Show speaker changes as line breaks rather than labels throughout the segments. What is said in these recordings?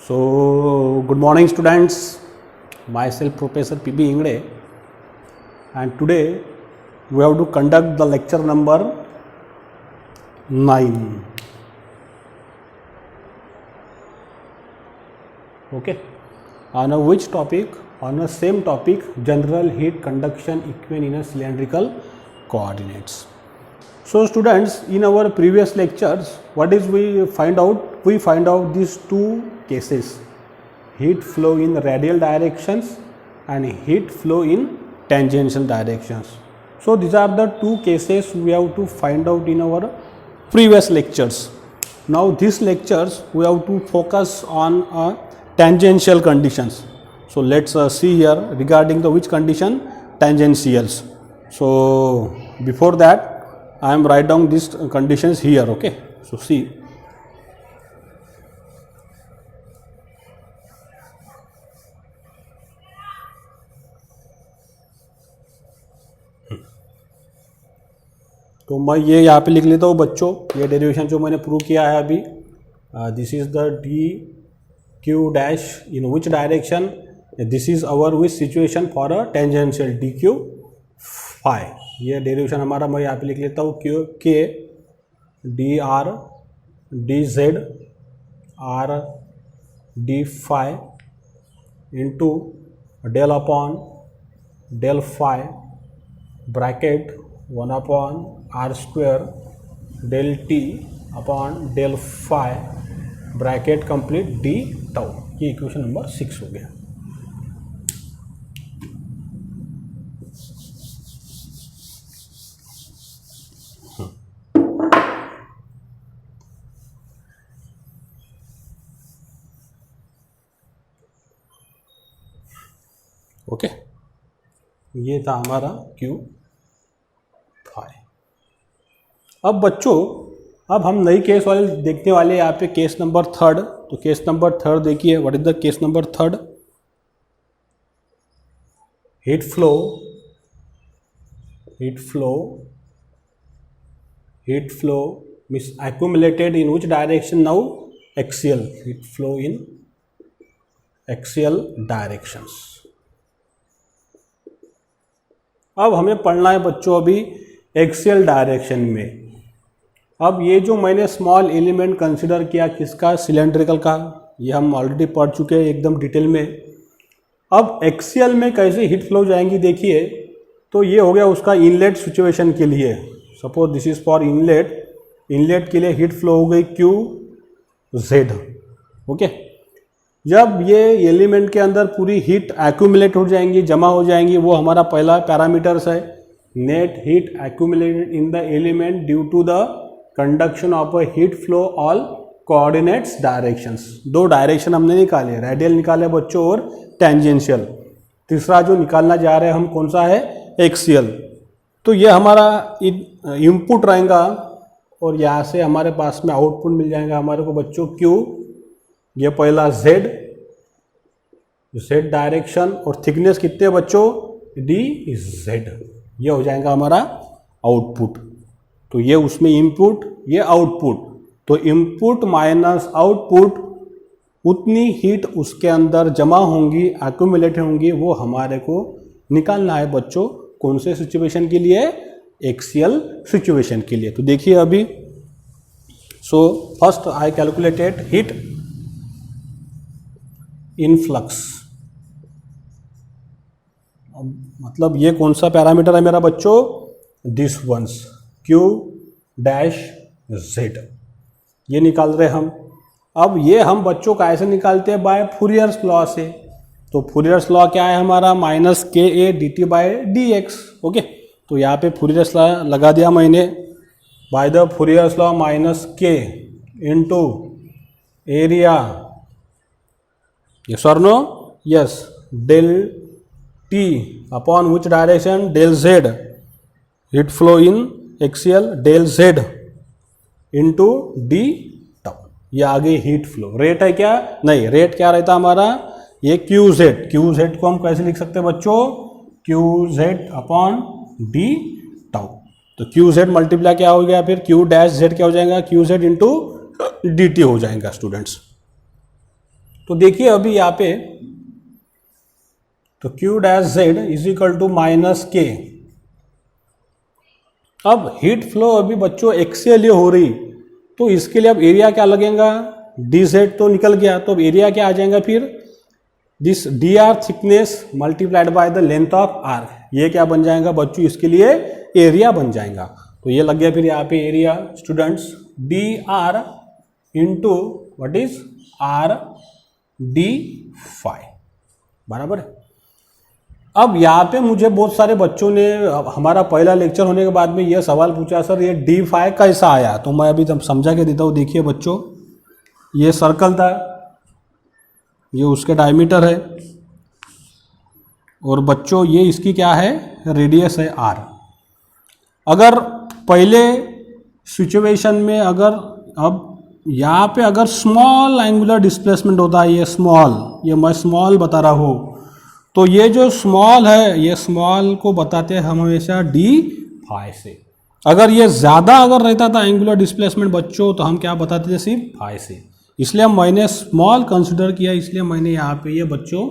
So, good morning students, myself Professor P.B. Ingde, and today we have to conduct the lecture number 9. Okay, on which topic? On the same topic, general heat conduction equation in a cylindrical coordinates. So students, in our previous lectures, what is we find out? We find out these two cases, heat flow in radial directions and heat flow in tangential directions. So these are the two cases we have to find out in our previous lectures. Now these lectures we have to focus on tangential conditions. So let's see here regarding the which condition, tangentials. So before that I am write down these conditions here. Okay, so see, तो मैं ये यहाँ पे लिख लेता हूँ बच्चों, ये डेरिवेशन जो मैंने प्रूव किया है अभी, this is the d Q dash in which direction, this is our which situation for a tangential d q phi. ये डेरिवेशन हमारा मैं यहाँ पे लिख लेता हूँ, q k d are d z r D phi into del upon del phi bracket 1 upon r square del T upon del phi bracket complete d tau. ये equation number 6 हो गया. ओके, ये था हमारा क्यू फाई. अब बच्चों, अब हम नई केस वाले देखने वाले यहाँ पे केस नंबर 3. तो केस नंबर 3 देखिए, what is the case number 3? Heat flow means accumulated in which direction now? Axial. Heat flow in axial directions. अब हमें पढ़ना है बच्चों अभी एक्सियल डायरेक्शन में. अब ये जो मैंने स्मॉल एलिमेंट कंसिडर किया किसका, सिलेंड्रिकल का, ये हम ऑलरेडी पढ़ चुके हैं एकदम डिटेल में. अब एक्सियल में कैसे हीट फ्लो जाएंगी देखिए. तो ये हो गया उसका इनलेट सिचुएशन के लिए. Suppose this is for inlet के लिए हीट फ्लो हो गई क्यू जेड. ओके, जब ये एलिमेंट के अंदर पूरी हीट एक्यूमुलेट हो जाएंगी, जमा हो जाएंगी, वो हमारा पहला पैरामीटर्स है. Net heat accumulated in the element due to the conduction of a heat flow all coordinates directions. 2 direction हमने निकाले, रेडियल निकाले बच्चों और टेंजेंशियल. तीसरा जो निकालना जा रहे हैं हम कौन सा है, एक्सियल. तो ये हमारा इनपुट रहेगा और यहाँ से हमारे पास में आउटपुट मिल जाएगा हमारे को बच्चों क्यू. ये पहला जेड डायरेक्शन और थिकनेस कितने बच्चों, डी इज जेड. ये हो जाएगा हमारा आउटपुट. तो ये उसमें इनपुट, ये आउटपुट. तो इनपुट माइनस आउटपुट, उतनी हीट उसके अंदर जमा होंगी, एक्यूमुलेट होंगी, वो हमारे को निकालना है बच्चों. कौन से सिचुएशन के लिए, एक्सियल सिचुएशन के लिए. तो देखिए अभी, so first I calculated heat influx. मतलब ये कौन सा पैरामीटर है मेरा बच्चों, this once q dash Z. ये निकाल रहे हम. अब ये हम बच्चों का ऐसे निकालते हैं बाय फूरियर्स लॉ से. तो फूरियर्स लॉ क्या है हमारा, माइनस के A D T by D x. Okay, तो यहाँ पे फूरियर्स लॉ लगा दिया मैंने. By the फूरियर्स law minus k into area, yes or no? Yes, del T upon which direction, del Z. Heat flow in axial del Z into D tau. ये आगे heat flow. Rate है क्या, नहीं, rate क्या रहता हमारा, ये Q Z. Q Z को हम कैसे लिख सकते हैं बच्चों, Q Z upon D tau. तो क्यू जेड मल्टीप्लाई क्या हो गया, फिर क्यू डैश जेड क्या हो जाएगा, क्यू जेड इंटू dt हो जाएगा स्टूडेंट्स। तो देखिए अभी यहाँ पे तो q dash z is equal to minus k. अब हीट फ्लो अभी बच्चों एक्सियल ये हो रही, तो इसके लिए अब एरिया क्या लगेगा, डी जेड तो निकल गया, तो अब एरिया क्या आ जाएगा फिर, this d r thickness multiplied by the length of r, ये क्या बन जाएगा बच्चों, इसके लिए एरिया बन जाएगा। तो ये लग गया फिर यहाँ पे area students d r into what is r D phi, बराबर है। अब यहाँ पे मुझे बहुत सारे बच्चों ने हमारा पहला लेक्चर होने के बाद में ये सवाल पूछा, सर ये डी फाई कैसा आया, तो मैं अभी तब समझा के देता हूँ। देखिए बच्चों, ये सर्कल था, ये उसके डायमीटर है, और बच्चों ये इसकी क्या है, रेडियस है आर। अगर पहले सिचुएशन में अगर अब यहाँ पे अगर स्मॉल एंगुलर डिस्प्लेसमेंट होता है, ये स्मॉल, ये मैं स्मॉल बता रहा हूँ, तो ये जो स्मॉल है, ये स्मॉल को बताते हैं हम हमेशा डी फाई से। अगर ये ज़्यादा अगर रहता था एंगुलर डिस्प्लेसमेंट बच्चों, तो हम क्या बताते थे, सिर्फ फाई से। इसलिए मैंने स्मॉल कंसिडर किया, इसलिए मैंने यहाँ पे ये बच्चों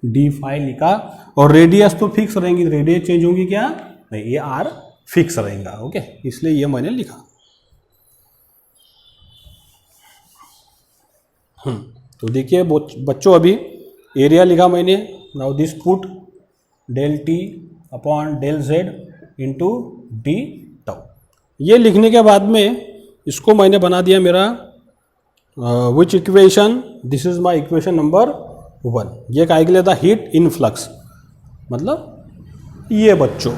डी फाई लिखा। और रेडियस तो फिक्स रहेंगी, रेडियस चेंज होगी क्या, नहीं, ये आर फिक्स रहेगा, ओके, इसलिए ये मैंने लिखा। तो देखिए बच्चों अभी एरिया लिखा मैंने, now this put del T upon del Z into D tau. ये लिखने के बाद में इसको मैंने बना दिया मेरा विच equation, this is my equation number 1। ये काय के लिए था, हीट इनफ्लक्स, मतलब ये बच्चों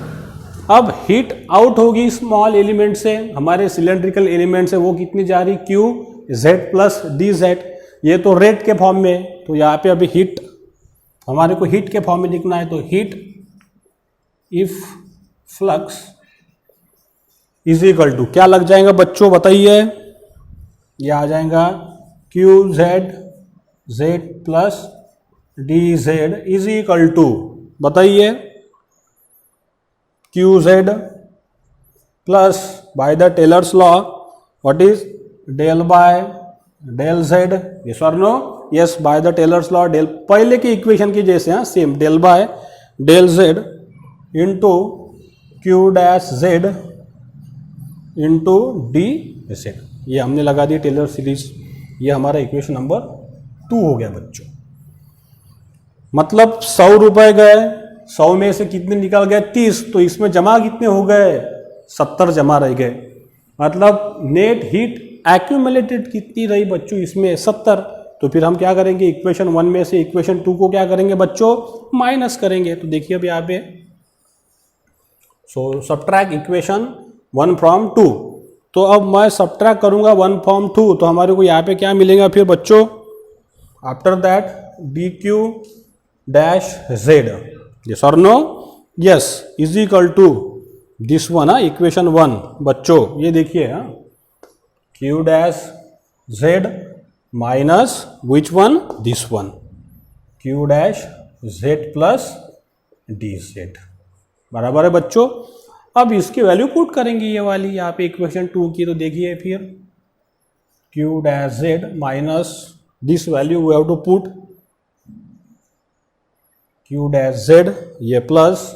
अब हीट आउट होगी स्मॉल एलिमेंट से, हमारे सिलेंड्रिकल एलिमेंट से, वो कितनी जा रही, Q Z plus D Z, ये तो रेट के फॉर्म में। तो यहाँ पे अभी हीट हमारे को हीट के फॉर्म में लिखना है, तो heat if flux is equal to क्या लग जाएगा बच्चों, बताइए, ये आ जाएगा Q Z Z plus D Z is equal to, बताइए, Q Z plus by the Taylor's law what is del by del Z, yes और no, yes, by the Taylor's law, del पहले की इक्वेशन की जैसे, हाँ same, del by del Z into Q dash Z into D Z, ये हमने लगा दी Taylor series. ये हमारा इक्वेशन नंबर 2 हो गया बच्चों। मतलब 100 रुपए गए, 100 में से कितने निकल गए, 30, तो इसमें जमा कितने हो गए, 70 जमा रह गए। मतलब नेट हीट एक्यूमुलेटेड कितनी रही बच्चों इसमें, 70। तो फिर हम क्या करेंगे, इक्वेशन 1 में से इक्वेशन 2 को क्या करेंगे बच्चों, माइनस करेंगे। तो देखिए अब यहाँ पे, सो सब्ट्रैक्ट इक्वेशन 1 फ्रॉम 2, तो अब मैं सब्ट्रैक्ट करूंगा 1 फ्रॉम 2, तो हमारे को यहाँ पे क्या मिलेगा फिर बच्चों, after that D Q dash Z, yes और no, yes, is equal to this one, equation 1 बच्चों, ये देखिए, Q dash Z minus which one, this one, Q dash Z plus D Z, बराबर है बच्चों। अब इसकी वैल्यू पुट करेंगे, ये वाली यहाँ पे इक्वेशन 2 की, तो देखिए फिर Q dash Z minus this value we have to put Q dash Z, ये plus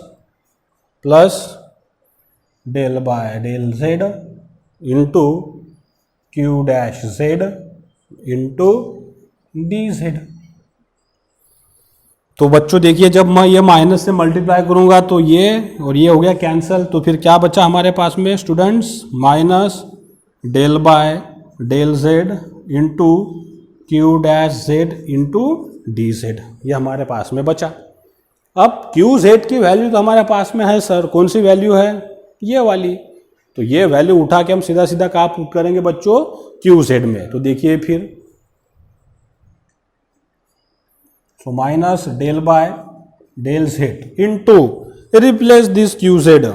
plus del by del Z into Q dash Z into D Z. तो बच्चों देखिए, जब मैं ये माइनस से मल्टीप्लाई करूंगा तो ये और ये हो गया कैंसिल, तो फिर क्या बचा हमारे पास में students, minus del by del Z into Q dash Z into D Z, ये हमारे पास में बचा। अब क्यू जेड की वैल्यू तो हमारे पास में है सर, कौन सी वैल्यू है, ये वाली, तो ये वैल्यू उठा के हम सीधा सीधा कहाँ पुट करेंगे बच्चों, क्यू जेड में। तो देखिए फिर, so minus del by del z into replace this qz,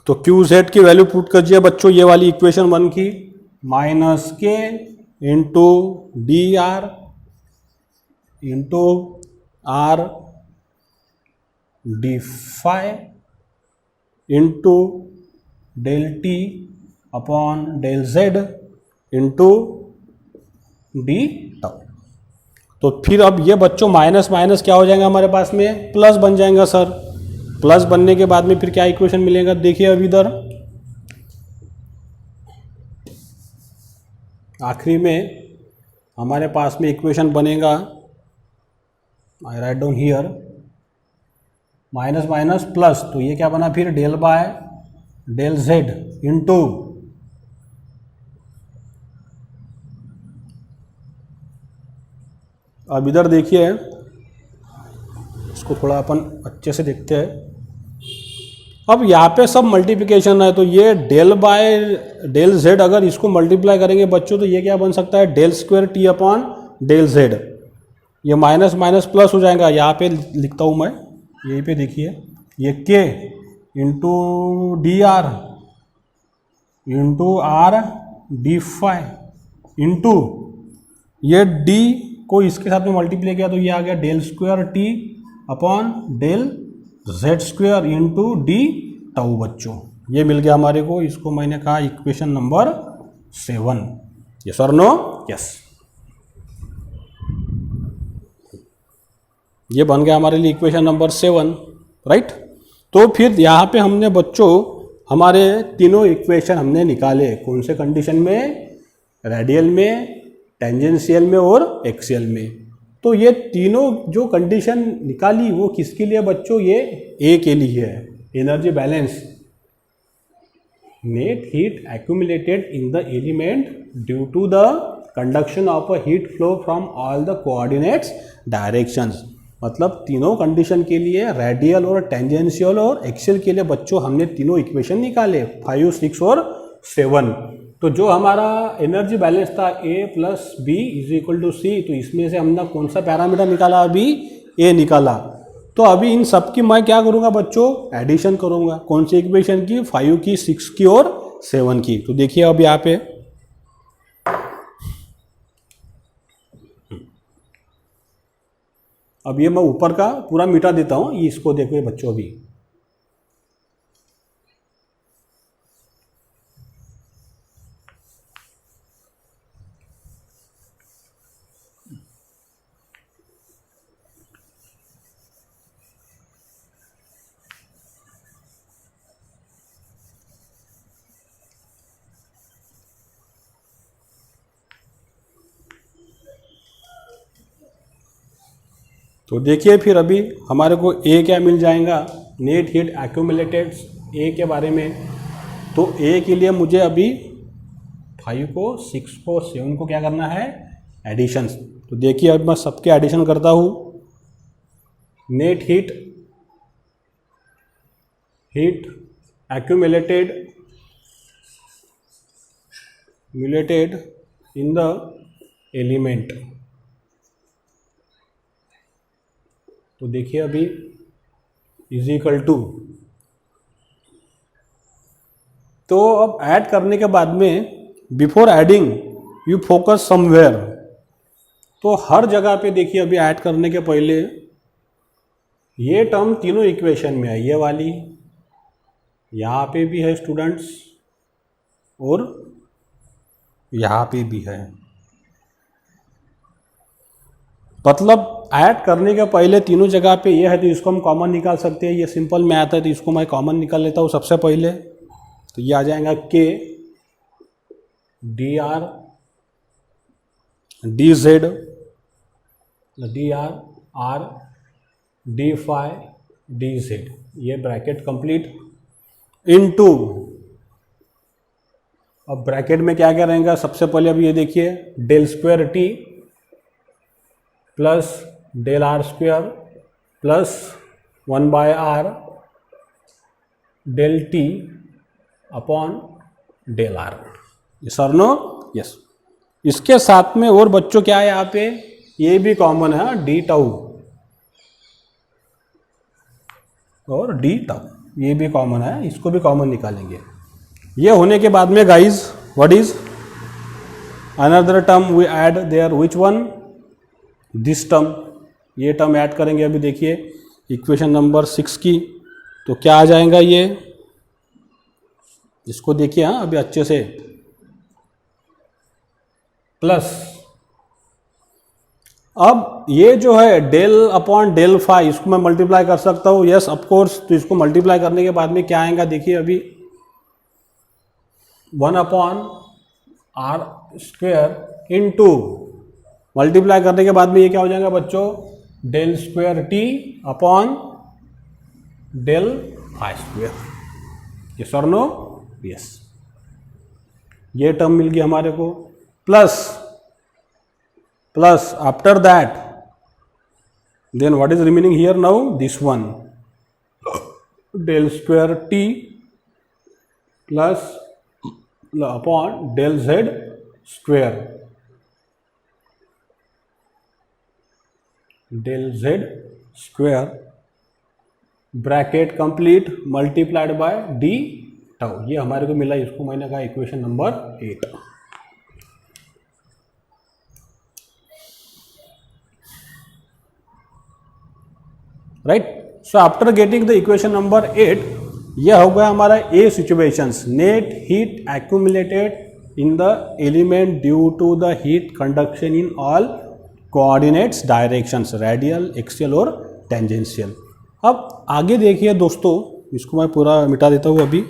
तो qz की वैल्यू पुट करिए बच्चों, ये वाली इक्वेशन 1 की, minus k into D r into r D phi into del T upon del Z into D tau. तो फिर अब ये बच्चों माइनस माइनस क्या हो जाएगा हमारे पास में, प्लस बन जाएगा सर। प्लस बनने के बाद में फिर क्या इक्वेशन मिलेगा, देखिए अब इधर आखिरी में हमारे पास में इक्वेशन बनेगा, I write down here, minus minus plus, तो ये क्या बना फिर del by del Z into अब इधर देखिए, इसको थोड़ा अपन अच्छे से देखते हैं। अब यहाँ पे सब मल्टीप्लिकेशन है, तो ये डेल बाय डेल जेड अगर इसको मल्टीप्लाई करेंगे बच्चों तो ये क्या बन सकता है, del square t upon del z. ये माइनस माइनस प्लस हो जाएगा, यहाँ पे लिखता हूँ मैं, यहीं पे देखिए, ये k into D r into r D phi into ये डी को इसके साथ में मल्टीप्लाई किया तो ये आ गया del square t upon del z square into D tau बच्चों। ये मिल गया हमारे को, इसको मैंने कहा इक्वेशन नंबर 7। यस और नो, यस, ये बन गया हमारे लिए इक्वेशन नंबर 7, राइट। तो फिर यहाँ पे हमने बच्चों हमारे तीनों इक्वेशन हमने निकाले, कौन से कंडीशन में, रेडियल में, टेंजेंशियल में और एक्सियल में। तो ये तीनों जो कंडीशन निकाली वो किसके लिए बच्चों, ये ए के लिए है, energy balance, net heat accumulated in the element due to the conduction of a heat flow from all the coordinates directions. मतलब तीनों कंडीशन के लिए, रेडियल और टेंजेंशियल और एक्सियल के लिए बच्चों हमने तीनों इक्वेशन निकाले, 5, 6 और 7। तो जो हमारा एनर्जी बैलेंस था A plus B is equal to C, तो इसमें से हमने कौन सा पैरामीटर निकाला, अभी A निकाला। तो अभी इन सब की मैं क्या करूँगा बच्चों, एडिशन करूँगा, कौन सी इक्वेशन की, 5 की, 6 की और 7 की। तो देखिए अब यहाँ पे अब ये मैं ऊपर का पूरा मिटा देता हूँ, इसको देखो बच्चों अभी। तो देखिए फिर अभी हमारे को ए क्या मिल जाएगा, नेट हीट एक्यूमुलेटेड ए के बारे में। तो ए के लिए मुझे अभी 5 को, 6 को, 7 को क्या करना है, एडिशन। तो देखिए अब मैं सबके एडिशन करता हूँ। Net heat accumulated in the element. तो देखिए अभी इज इक्वल टू, तो अब ऐड करने के बाद में before adding you focus somewhere. तो हर जगह पे देखिए अभी ऐड करने के पहले ये टर्म तीनों इक्वेशन में है, ये वाली यहाँ पे भी है स्टूडेंट्स और यहाँ पे भी है। मतलब ऐड करने के पहले तीनों जगह पे ये है, तो इसको हम कॉमन निकाल सकते हैं। ये सिंपल मैथ है, तो इसको मैं कॉमन निकाल लेता हूँ सबसे पहले। तो ये आ जाएगा k d are d z d r r D phi D Z, ये ब्रैकेट कंप्लीट इनटू, अब ब्रैकेट में क्या क्या रहेगा, सबसे पहले अब ये देखिए del square t plus del r square plus 1 by r del T upon del r. Yes और नो, यस। इसके साथ में और बच्चों क्या है यहाँ पे, ये भी कॉमन है, डी टाउ और डी टाउ, ये भी कॉमन है, इसको भी कॉमन निकालेंगे। ये होने के बाद में guys what is another term we add there, which one, this term, ये टर्म ऐड करेंगे। अभी देखिए इक्वेशन नंबर 6 की, तो क्या आ जाएगा, ये इसको देखिए हाँ अभी अच्छे से, प्लस अब ये जो है डेल अपॉन डेल फाई, इसको मैं मल्टीप्लाई कर सकता हूँ, यस ऑफ कोर्स। तो इसको मल्टीप्लाई करने के बाद में क्या आएगा देखिए अभी, 1 upon r square into, multiply करने के बाद में ये क्या हो जाएगा बच्चों, del square T upon del phi square. Yes और नो, यस, ये टर्म मिल गया हमारे को। Plus after that then what is remaining here now, this one, del square t plus upon del z square, del z square bracket complete multiplied by D tau. ये हमारे को मिला, इसको मैंने कहा equation number 8। Right, so after getting the equation number 8, यह हो गया हमारा a situations, net heat accumulated in the element due to the heat conduction in all coordinates directions, radial, axial और टेंजेंशियल। अब आगे देखिए दोस्तों, इसको मैं पूरा मिटा देता हूँ अभी।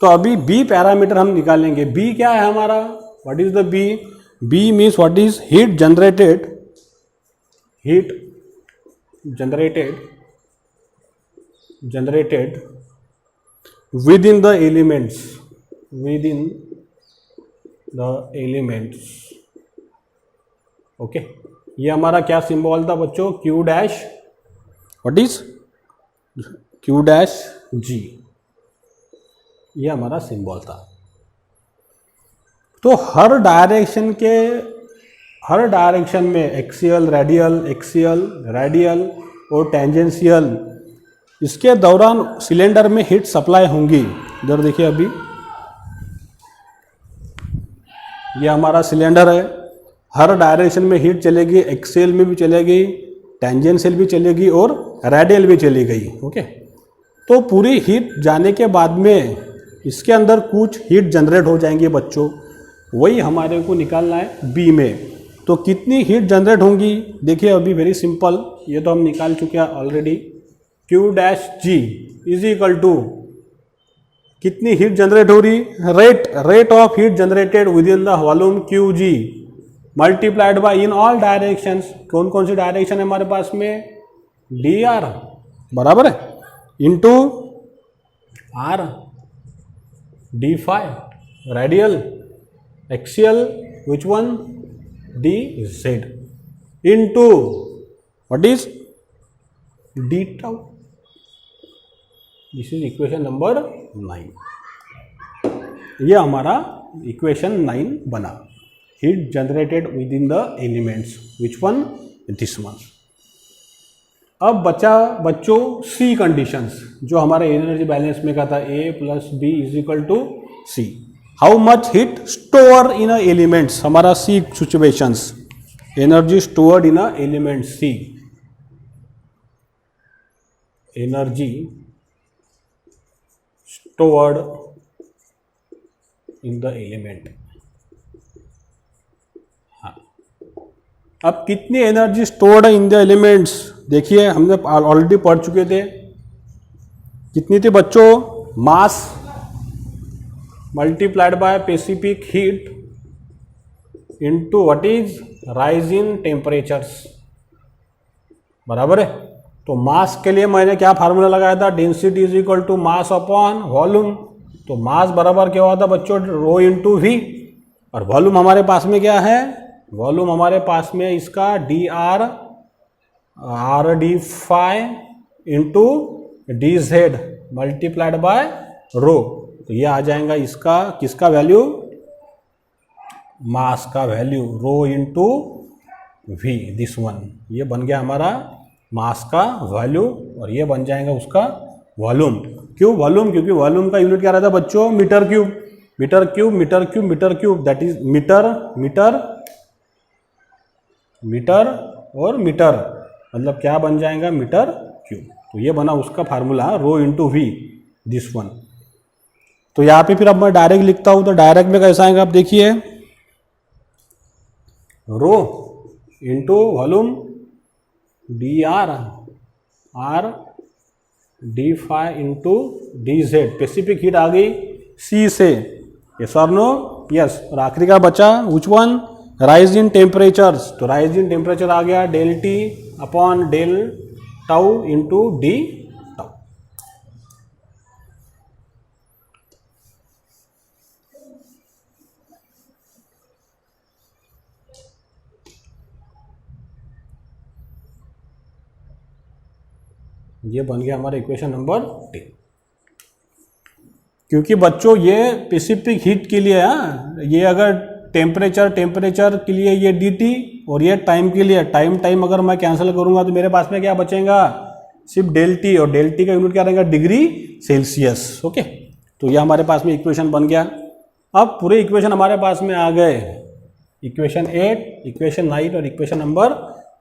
तो अभी बी पैरामीटर हम निकालेंगे। बी क्या है हमारा, what is the B? B means what is heat generated within the elements, okay. ये हमारा क्या सिंबल था बच्चों, Q dash, what is Q dash G, ये हमारा सिंबल था। तो हर डायरेक्शन में एक्सियल, रेडियल और टेंजेंशियल, इसके दौरान सिलेंडर में हीट सप्लाई होंगी। इधर देखिए अभी, ये हमारा सिलेंडर है, हर डायरेक्शन में हीट चलेगी, एक्सियल में भी चलेगी, टेंजेंशियल भी चलेगी और रेडियल भी चली गई, ओके। तो पूरी हीट जाने के बाद में इसके अंदर कुछ हीट जनरेट हो जाएंगे बच्चों, वही हमारे को निकालना है बी में। तो कितनी हीट जनरेट होंगी देखिए अभी, वेरी सिंपल, ये तो हम निकाल चुके हैं already. Q dash g is equal to, कितनी हीट जनरेट हो रही, rate of heat generated within the volume q g multiplied by in all directions. कौन कौन सी डायरेक्शन है हमारे पास में, डी आर बराबर है, into r D five, radial, axial which one, D Z, into what is D tau. This is equation number 9। यह हमारा इक्वेशन 9 बना, heat generated within the elements, which one, this one. अब बचा बच्चों सी conditions, जो हमारे energy balance में का था, A plus B is equal to C. How much heat store in a elements, हमारा C situations, energy stored in a element, C energy stored in the element. हाँ, अब कितनी एनर्जी स्टोर्ड है इन the elements, देखिए हमने already पढ़ चुके थे, कितनी थी बच्चों, mass multiplied by specific heat into what is rise in temperatures, बराबर है। तो मास के लिए मैंने क्या फार्मूला लगाया था, density is equal to mass upon volume. तो मास बराबर क्या हुआ था बच्चों, रो इंटू वी, और वॉल्यूम हमारे पास में क्या है, वॉल्यूम हमारे पास में इसका D R D phi into D Z multiplied by rho. तो ये आ जाएगा इसका किसका वैल्यू, मास का value, rho into we, this one. ये बन गया हमारा मास का वैल्यू और ये बन जाएगा उसका वॉल्यूम। क्यों वॉल्यूम, क्योंकि वॉल्यूम का यूनिट क्या रहता है बच्चों, metre cube, metre cube, metre cube, metre cube, that is metre, metre, metre और मीटर, मतलब क्या बन जाएगा, मीटर क्यूब। तो ये बना उसका formula, rho into we, this one. तो यहाँ पे फिर अब मैं डायरेक्ट लिखता हूँ, तो डायरेक्ट में कैसा आएगा आप देखिए, rho into volume D R D phi into D Z, specific heat आ गई सी से, यस और नो, यस। और आखिरी का बचा which one, rise in temperatures. तो राइज इन टेम्परेचर आ गया del T upon del tau into D tau. ये बन गया हमारा इक्वेशन नंबर 10। क्योंकि बच्चों ये स्पेसिफिक हीट के लिए है, ये अगर टेम्परेचर के लिए ये डी टी, और ये टाइम के लिए, टाइम अगर मैं कैंसिल करूंगा तो मेरे पास में क्या बचेगा, सिर्फ डेल टी, और डेल टी का यूनिट क्या रहेगा, डिग्री सेल्सियस। ओके, तो ये हमारे पास में इक्वेशन बन गया। अब पूरे इक्वेशन हमारे पास में आ गए, इक्वेशन 8, इक्वेशन 9 और इक्वेशन नंबर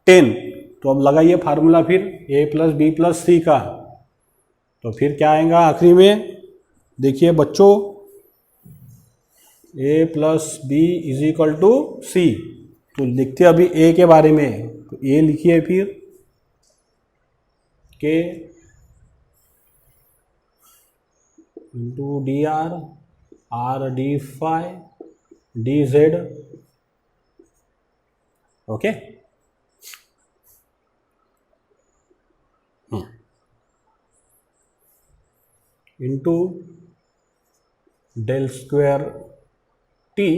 10। तो अब लगाइए फार्मूला फिर a प्लस बी प्लस सी का। तो फिर क्या आएगा आखिरी में, देखिए बच्चों, a plus B is equal to C. तो लिखते अभी a के बारे में, तो a लिखिए फिर k into D R D phi D z. Okay, into del square t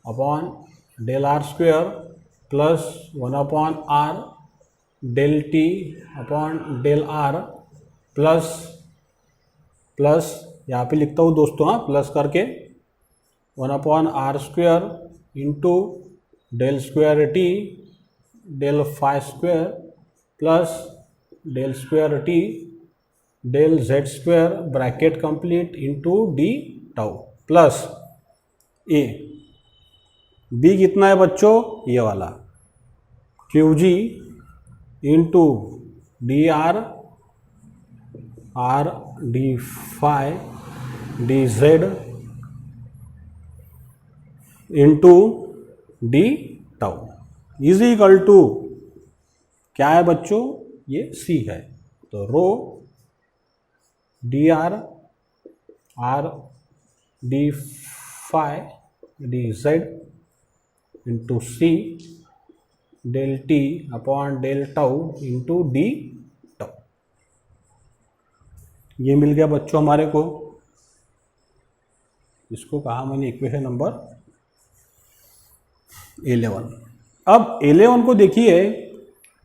upon del r square plus 1 upon r del T upon del r plus यहाँ पे लिखता हूँ दोस्तों, हाँ, प्लस करके 1 upon r square into del square t del phi square plus del square t del z square bracket complete into D tau plus a. बी कितना है बच्चों, ये वाला, Q ji into D R D phi D Z into D tau is equal to क्या है बच्चों, ये C है। तो rho D R D phi D Z into C del T upon del tau into D tau. ये मिल गया बच्चों हमारे को, इसको कहा मैंने इक्वेशन नंबर 11। अब 11 को देखिए,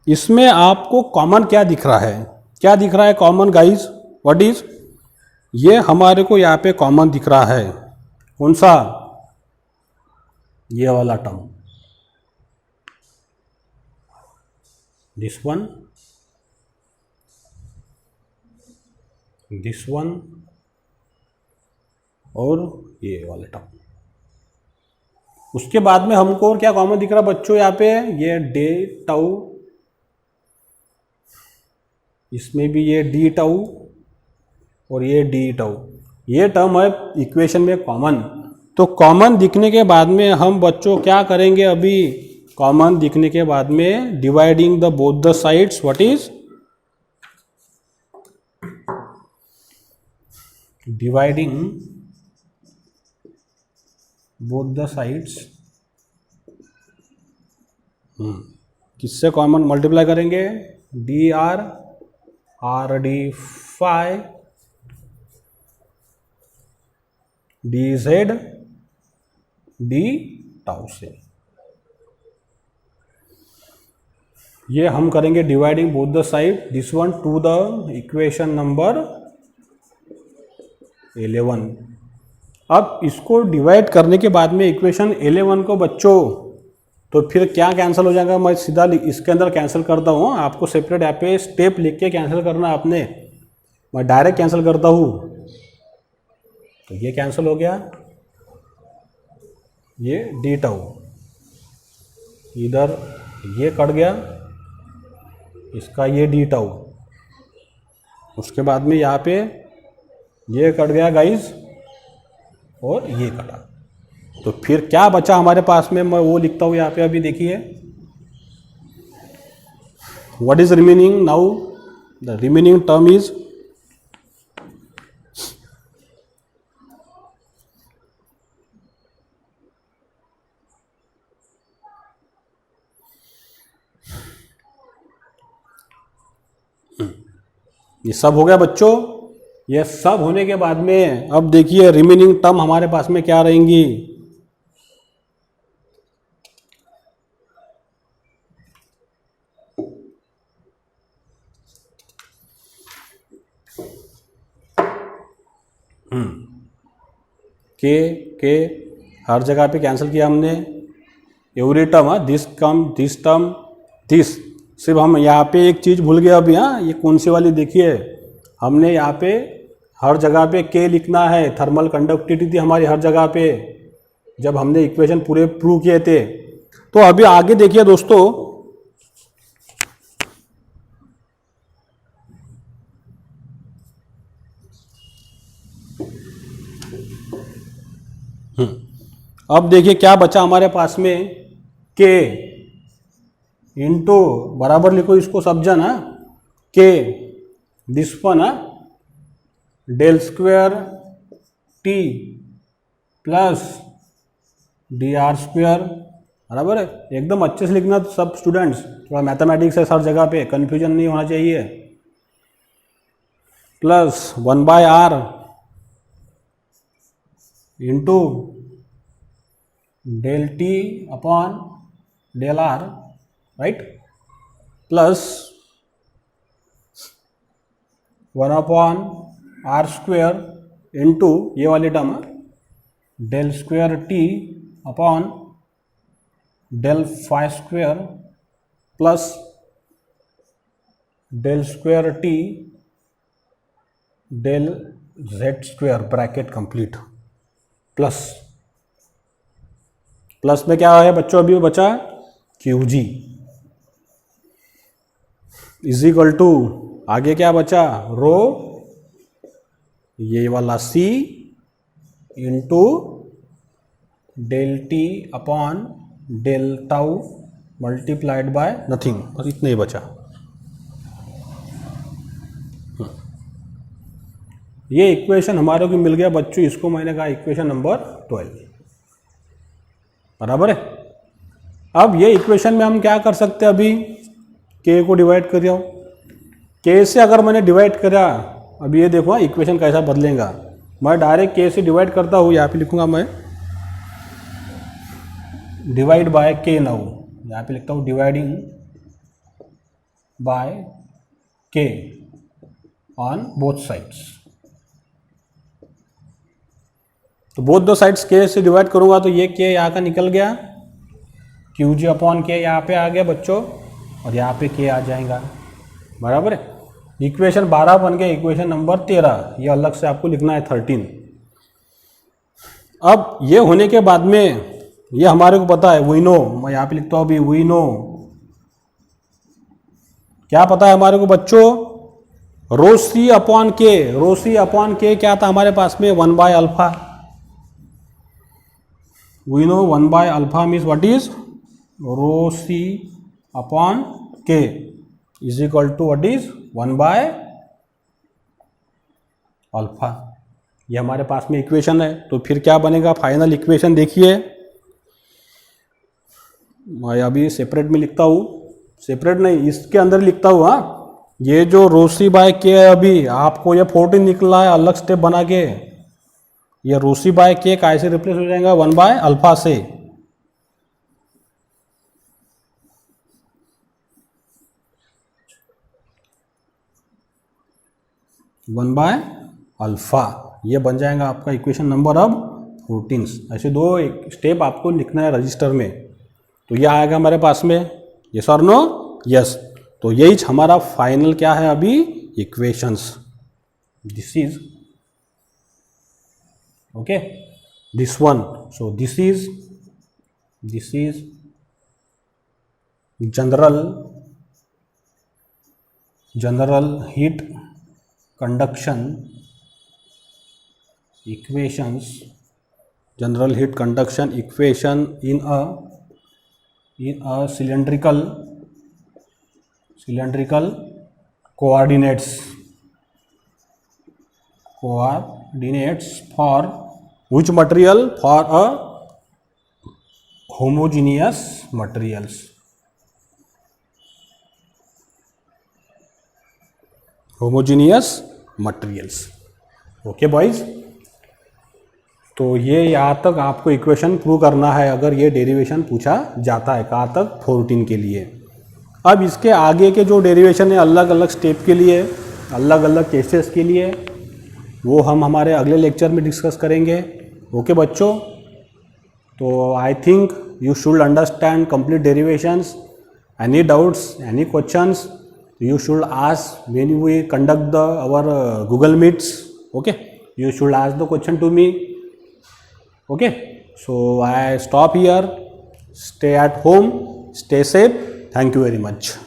इसमें आपको कॉमन क्या दिख रहा है, क्या दिख रहा है कॉमन गाइस, व्हाट इज, ये हमारे को यहाँ पे कॉमन दिख रहा है, कौन सा, ये वाला टर्म, दिस वन और ये वाला टर्म। उसके बाद में हमको और क्या कॉमन दिख रहा बच्चों, यहाँ पे ये डे टाउ, इसमें भी ये डी टाउ और ये डी टाउ, ये टर्म है इक्वेशन में कॉमन। तो कॉमन दिखने के बाद में हम बच्चों क्या करेंगे, अभी कॉमन दिखने के बाद में dividing the both the sides, what is dividing both the sides किससे कॉमन मल्टीप्लाई करेंगे, d r r D phi D z d tau से। ये हम करेंगे dividing both the side, this one to the equation number 11। अब इसको divide करने के बाद में इक्वेशन 11 को बच्चों तो फिर क्या कैंसिल हो जाएगा, मैं सीधा इसके अंदर कैंसिल करता हूँ, आपको सेपरेट यहाँ पे स्टेप लिख के कैंसिल करना है आपने, मैं डायरेक्ट कैंसिल करता हूँ। तो ये कैंसिल हो गया, ये डी टाउ, इधर ये कट गया, इसका ये डी टाउ, उसके बाद में यहाँ पे ये कट गया गाइस और ये कटा। तो फिर क्या बचा हमारे पास में, मैं वो लिखता हूँ यहाँ पे, अभी देखिए what is remaining now, the remaining term is ये सब हो गया बच्चों। ये सब होने के बाद में अब देखिए रिमेनिंग टर्म हमारे पास में क्या रहेंगी, के हर जगह पे कैंसिल किया हमने, every term, this term this, सिर्फ हम यहाँ पे एक चीज़ भूल गए अभी। हाँ, ये कौन सी वाली देखिए, हमने यहाँ पे हर जगह पे के लिखना है, थर्मल कंडक्टिविटी थी हमारी हर जगह पे जब हमने इक्वेशन पूरे प्रूव किए थे। तो अभी आगे देखिए दोस्तों, अब देखिए क्या बचा हमारे पास में, के इंटू बराबर लिखो इसको सब जन, के this one del square t plus d r square, बराबर है। एकदम अच्छे से लिखना सब स्टूडेंट्स, थोड़ा मैथमेटिक्स है हर जगह पे, कंफ्यूजन नहीं होना चाहिए। Plus 1/r into del T upon del R, right, plus 1/r square into ये वाली term del square T upon del phi square plus del square T del Z square bracket complete, plus में क्या है बच्चों, अभी बचा Q G is equal to, आगे क्या बचा, रो ये वाला C into del T upon del tau multiplied by nothing, बस इतना ही बचा। ये इक्वेशन हमारे को मिल गया बच्चों, इसको मैंने कहा इक्वेशन नंबर 12, बराबर है। अब ये इक्वेशन में हम क्या कर सकते हैं, अभी के को डिवाइड कर दिया, के से अगर मैंने डिवाइड करा, अब ये देखो इक्वेशन कैसा बदलेगा, मैं डायरेक्ट के से डिवाइड करता हूँ, यहाँ पे लिखूंगा मैं डिवाइड बाय के नाउ, यहाँ पे लिखता हूँ डिवाइडिंग बाय के ऑन बोथ साइड्स। तो बोथ द साइड्स के से डिवाइड करूंगा तो ये के यहाँ का निकल गया, क्यू जी अपॉन के यहाँ पे आ गया बच्चों, और यहाँ पे के आ जाएगा, बराबर है। इक्वेशन 12 बन गया, इक्वेशन नंबर 13 ये अलग से आपको लिखना है 13। अब ये होने के बाद में ये हमारे को पता है, वी नो, मैं यहाँ पे लिखता हूँ अभी वी नो, क्या पता है हमारे को बच्चों, रो सी अपॉन के क्या था हमारे पास में, 1/α, we know 1/α means what is rho c upon k is equal to what is 1/α। ये हमारे पास में इक्वेशन है। तो फिर क्या बनेगा फाइनल इक्वेशन, देखिए मैं अभी सेपरेट में लिखता हूँ, सेपरेट नहीं, इसके अंदर लिखता हूँ। हाँ, ये जो रोसी बाय के है, अभी आपको ये 14 निकला है अलग स्टेप बना के, ये रोसी बाय के कैसे रिप्लेस हो जाएगा 1 बाय अल्फा से। 1 बाय अल्फा, ये बन जाएगा आपका इक्वेशन नंबर अब 14। ऐसे 2 स्टेप आपको लिखना है रजिस्टर में, तो ये आएगा हमारे पास में। यस और नो? यस। तो यही हमारा फाइनल क्या है अभी, equations. This is okay, this one. So this is general heat conduction equations, general heat conduction equation in a cylindrical coordinates for which material? For a homogeneous materials. Okay boys, तो ये यहाँ तक आपको equation prove करना है अगर ये derivation पूछा जाता है। कहाँ तक? 14 के लिए। अब इसके आगे के जो डेरिवेशन है अलग अलग स्टेप के लिए, अलग अलग केसेस के लिए, वो हम हमारे अगले लेक्चर में डिस्कस करेंगे। ओके बच्चों, तो I think you should understand complete derivations. Any doubts, any questions, you should ask when we conduct our Google Meets. Okay, you should ask the question to me. Okay, so I stop here. Stay at home, stay safe. Thank you very much.